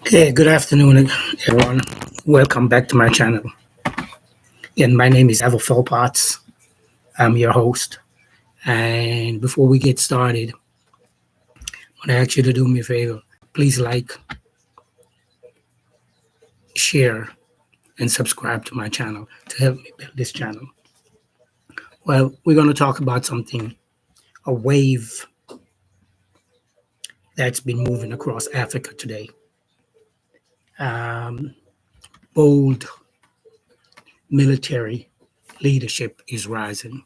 Hey, good afternoon, everyone. Welcome back to my channel. And my name is Evo Philpotts. I'm your host. And before we get started, I want to ask you to do me a favor. Please like, share, and subscribe to my channel to help me build this channel. Well, we're going to talk about something, a wave that's been moving across Africa today. Um, Bold military leadership is rising,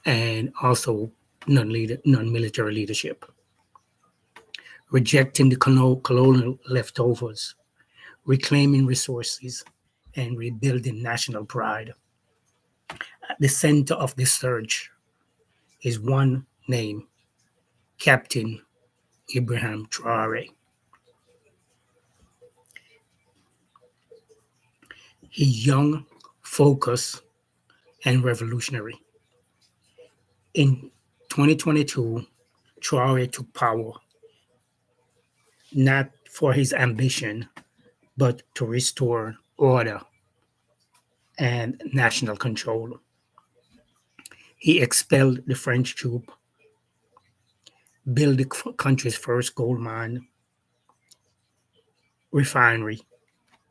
and also non-military leadership, rejecting the colonial leftovers, reclaiming resources, and rebuilding national pride. At the center of this surge is one name, Captain Ibrahim Traoré. He's young, focused, and revolutionary. In 2022, Traoré took power not for his ambition, but to restore order and national control. He expelled the French troops, built the country's first gold mine refinery,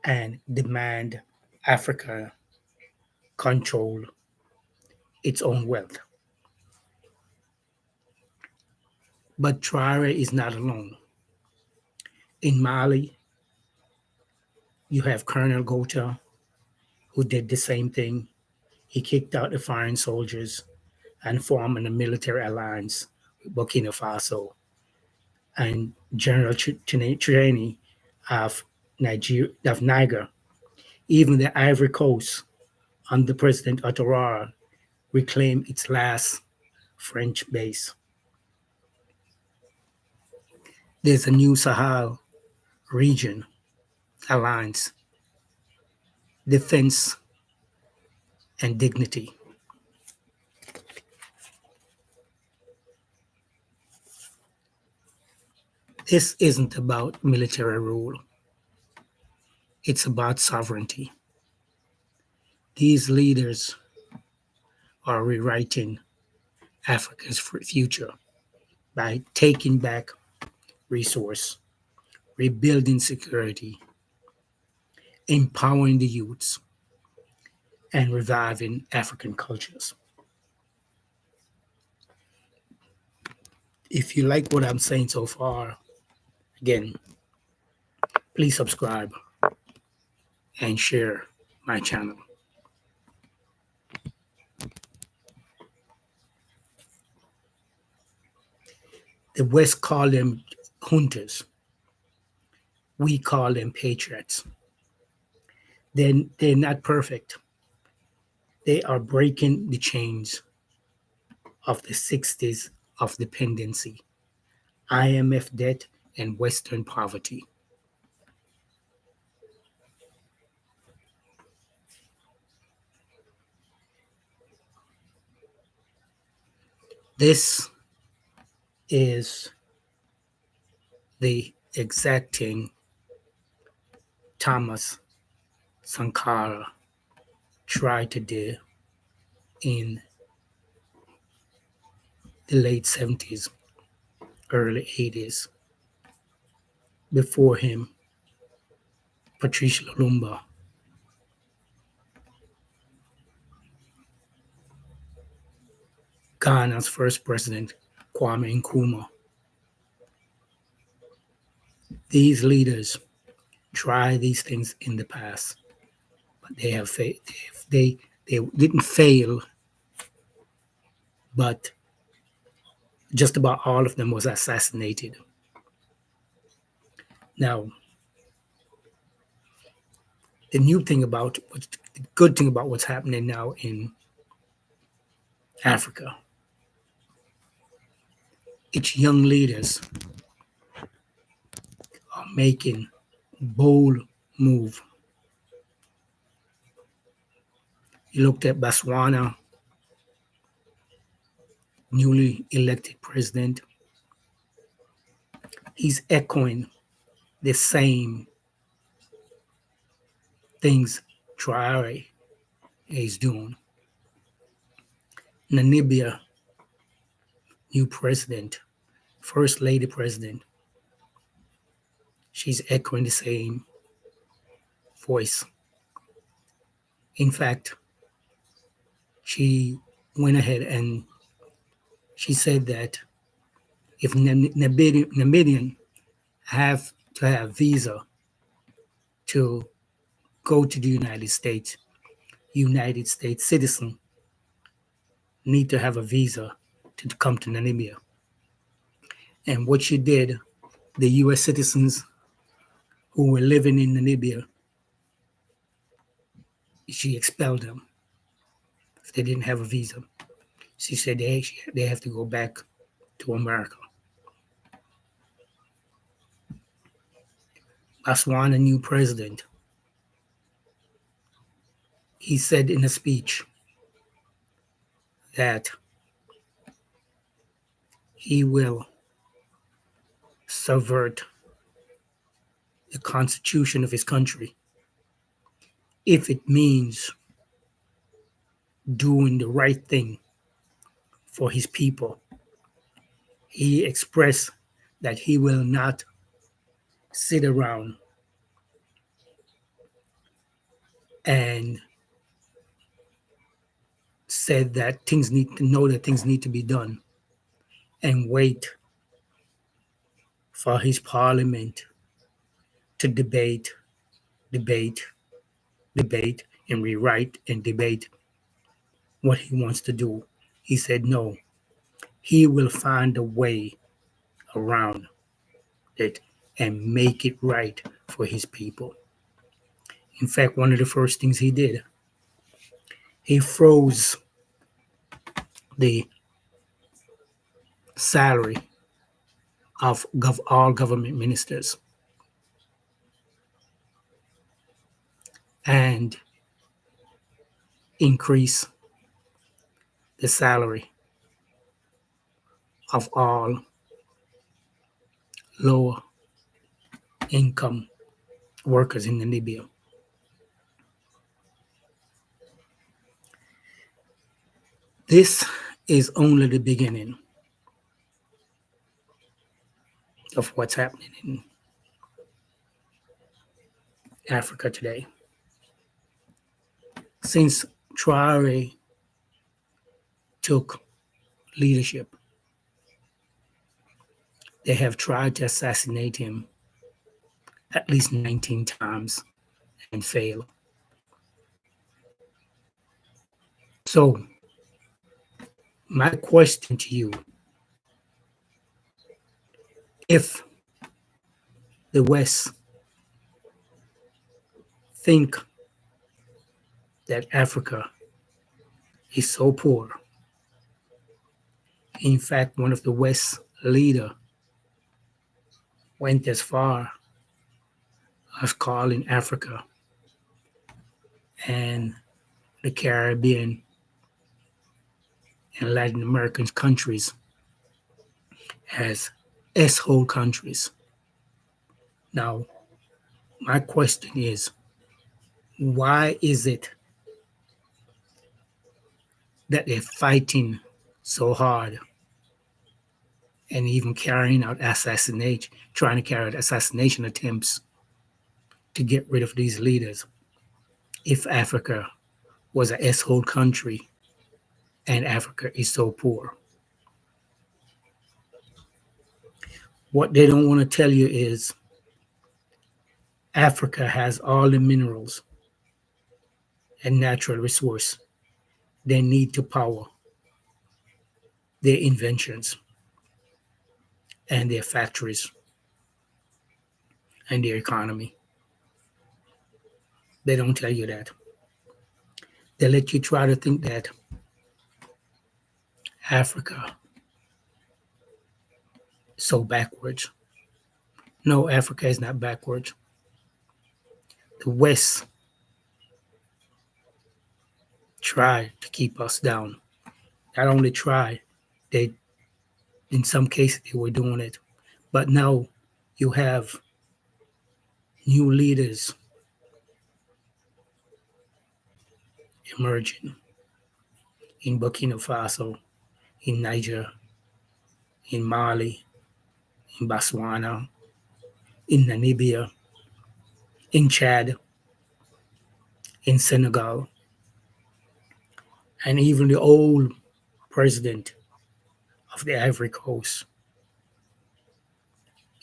and demand Africa control its own wealth. But Traore is not alone. In Mali, you have Colonel Gota, who did the same thing. He kicked out the foreign soldiers and formed a military alliance with Burkina Faso. And General Chiani of Niger, even the Ivory Coast, under President Ouattara, reclaimed its last French base. There's a new Sahel region alliance, defense, and dignity. This isn't about military rule, it's about sovereignty. These leaders are rewriting Africa's future by taking back resource, rebuilding security, empowering the youths, and reviving African cultures. If you like what I'm saying so far, again, please subscribe and share my channel. The West call them hunters. We call them patriots. They're not perfect. They are breaking the chains of the 60s of dependency, IMF debt, and Western poverty. This is the exact thing Thomas Sankara tried to do in the late 70s, early 80s. Before him, Patrice Lumumba, Ghana's first president, Kwame Nkrumah. These leaders tried these things in the past, but they have they didn't fail, but just about all of them was assassinated. Now, the good thing about what's happening now in Africa, its young leaders are making bold move. You looked at Botswana, newly elected president. He's echoing the same things Traoré is doing. Namibia, new president, first lady president, she's echoing the same voice. In fact, she went ahead and she said that if Namibian have to have visa to go to the United States citizen need to have a visa to come to Namibia. And what she did, the U.S. citizens who were living in Namibia, she expelled them if they didn't have a visa. She said they have to go back to America. Botswana new president, he said in a speech that he will subvert the constitution of his country if it means doing the right thing for his people. He expressed that he will not sit around and said that things need to be done and wait for his parliament to debate, and rewrite and debate what he wants to do. He said no, he will find a way around it and make it right for his people. In fact, one of the first things he did, he froze the salary of all government ministers and increase the salary of all lower income workers in Namibia. This is only the beginning of what's happening in Africa today. Since Traoré took leadership, they have tried to assassinate him at least 19 times and failed. So, my question to you, if the West think that Africa is so poor, in fact, one of the West leader went as far as calling Africa and the Caribbean and Latin American countries as S-hole countries. Now, my question is, why is it that they're fighting so hard and even carrying out trying to carry out assassination attempts to get rid of these leaders if Africa was an S-hole country and Africa is so poor? What they don't want to tell you is Africa has all the minerals and natural resource they need to power their inventions and their factories and their economy. They don't tell you that. They let you try to think that Africa is so backwards. No, Africa is not backwards. The West tried to keep us down. Not only tried, in some cases they were doing it. But now you have new leaders emerging in Burkina Faso, in Niger, in Mali, in Botswana, in Namibia, in Chad, in Senegal, and even the old president of the Ivory Coast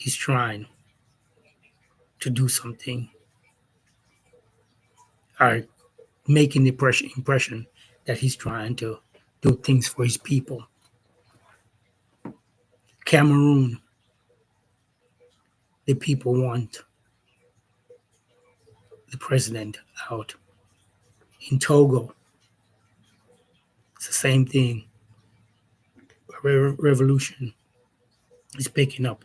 is trying to do something or making the impression that he's trying to do things for his people. Cameroon, the people want the president out. In Togo, it's the same thing. Revolution is picking up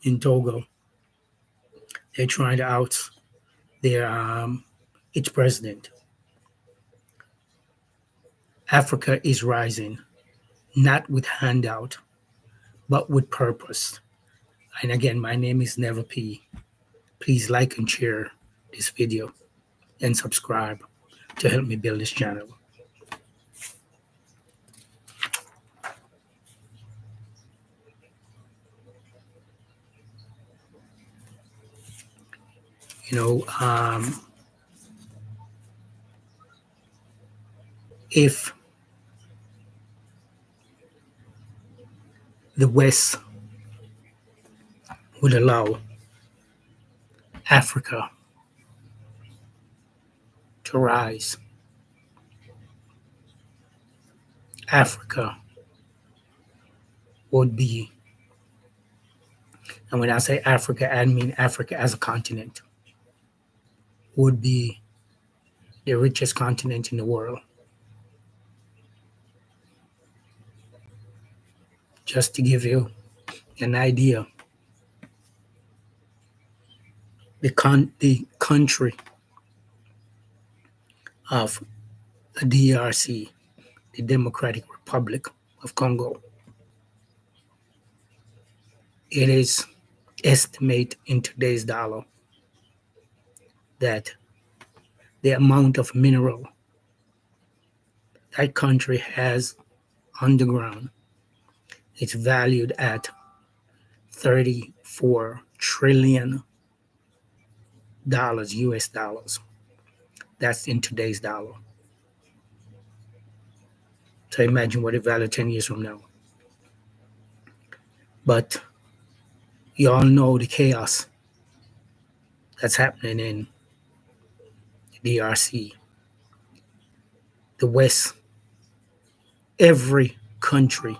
in Togo. They're trying to out their its president. Africa is rising, not with handout, but with purpose. And again, my name is Never P. Please like and share this video and subscribe to help me build this channel. You know, if the West would allow Africa to rise, Africa would be, and when I say Africa, I mean Africa as a continent, would be the richest continent in the world. Just to give you an idea, the country of the DRC, the Democratic Republic of Congo, it is estimated in today's dollar that the amount of mineral that country has underground is valued at $34 trillion US dollars. That's in today's dollar. So imagine what it valued 10 years from now. But you all know the chaos that's happening in the DRC, the West. Every country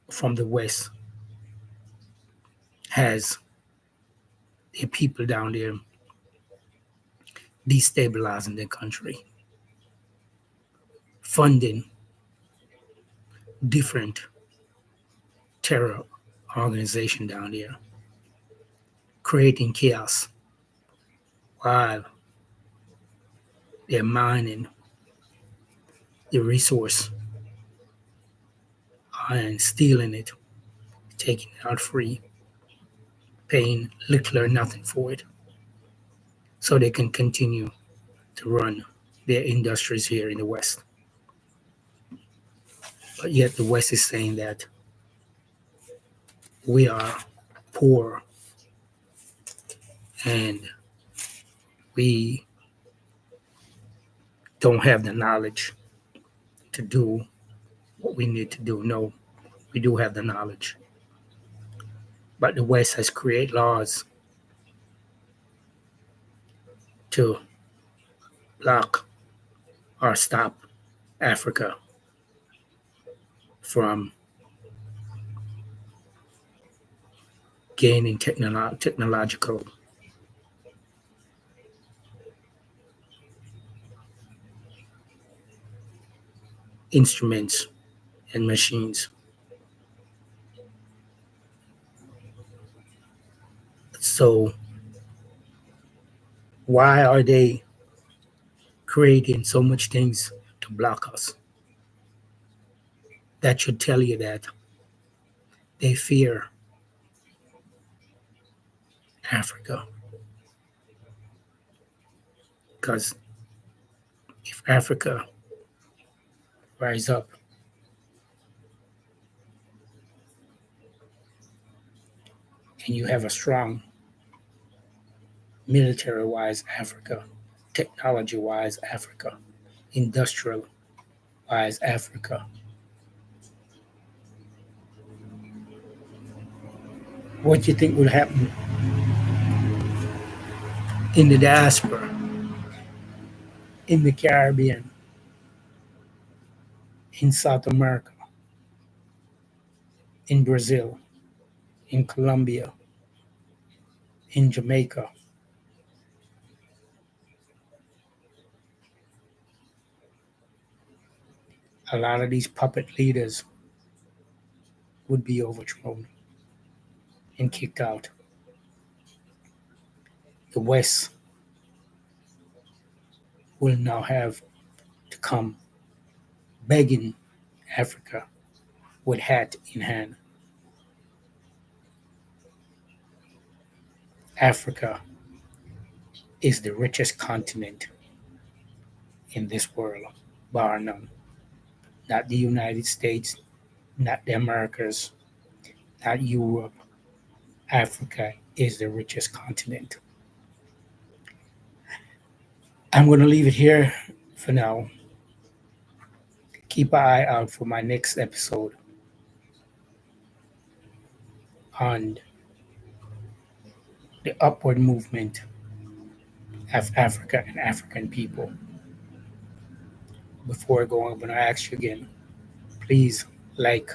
from the West has their people down there destabilizing their country, funding different terror organization down there, creating chaos while they're mining the resource and stealing it, taking it out free, paying little or nothing for it, so they can continue to run their industries here in the West. But yet the West is saying that we are poor and we don't have the knowledge to do what we need to do. No, we do have the knowledge. But the West has created laws to block or stop Africa from gaining technological instruments and machines. So why are they creating so much things to block us? That should tell you that they fear Africa. Because if Africa rise up and you have a strong military-wise Africa, technology-wise Africa, industrial-wise Africa, what do you think will happen in the diaspora, in the Caribbean, in South America, in Brazil, in Colombia, in Jamaica? A lot of these puppet leaders would be overthrown and kicked out. The West will now have to come begging Africa with hat in hand. Africa is the richest continent in this world, bar none. Not the United States, not the Americas, not Europe. Africa is the richest continent. I'm going to leave it here for now. Keep an eye out for my next episode on the upward movement of Africa and African people. Before I go, I'm going to ask you again, please like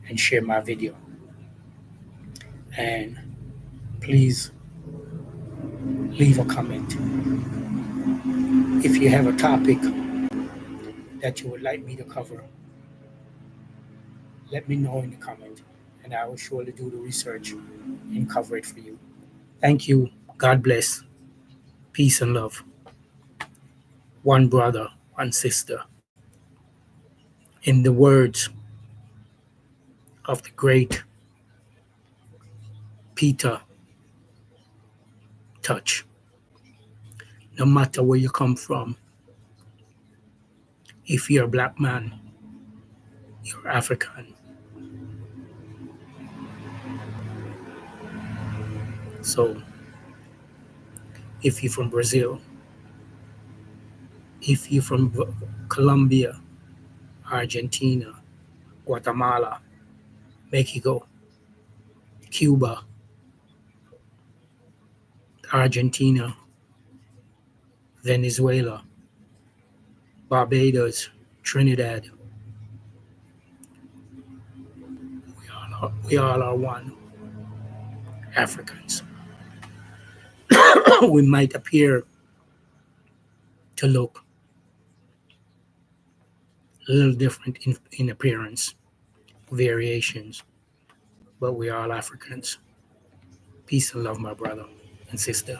and share my video. And please leave a comment. If you have a topic that you would like me to cover, let me know in the comment, and I will surely do the research and cover it for you. Thank you. God bless. Peace and love. One brother, one sister. In the words of the great Peter Touch, no matter where you come from, if you're a black man, you're African. So, if you're from Brazil, if you're from Colombia, Argentina, Guatemala, Mexico, Cuba, Argentina, Venezuela, Barbados, Trinidad, we all are one, Africans. We might appear to look a little different in appearance, variations, but we are all Africans. Peace and love, my brother and sister.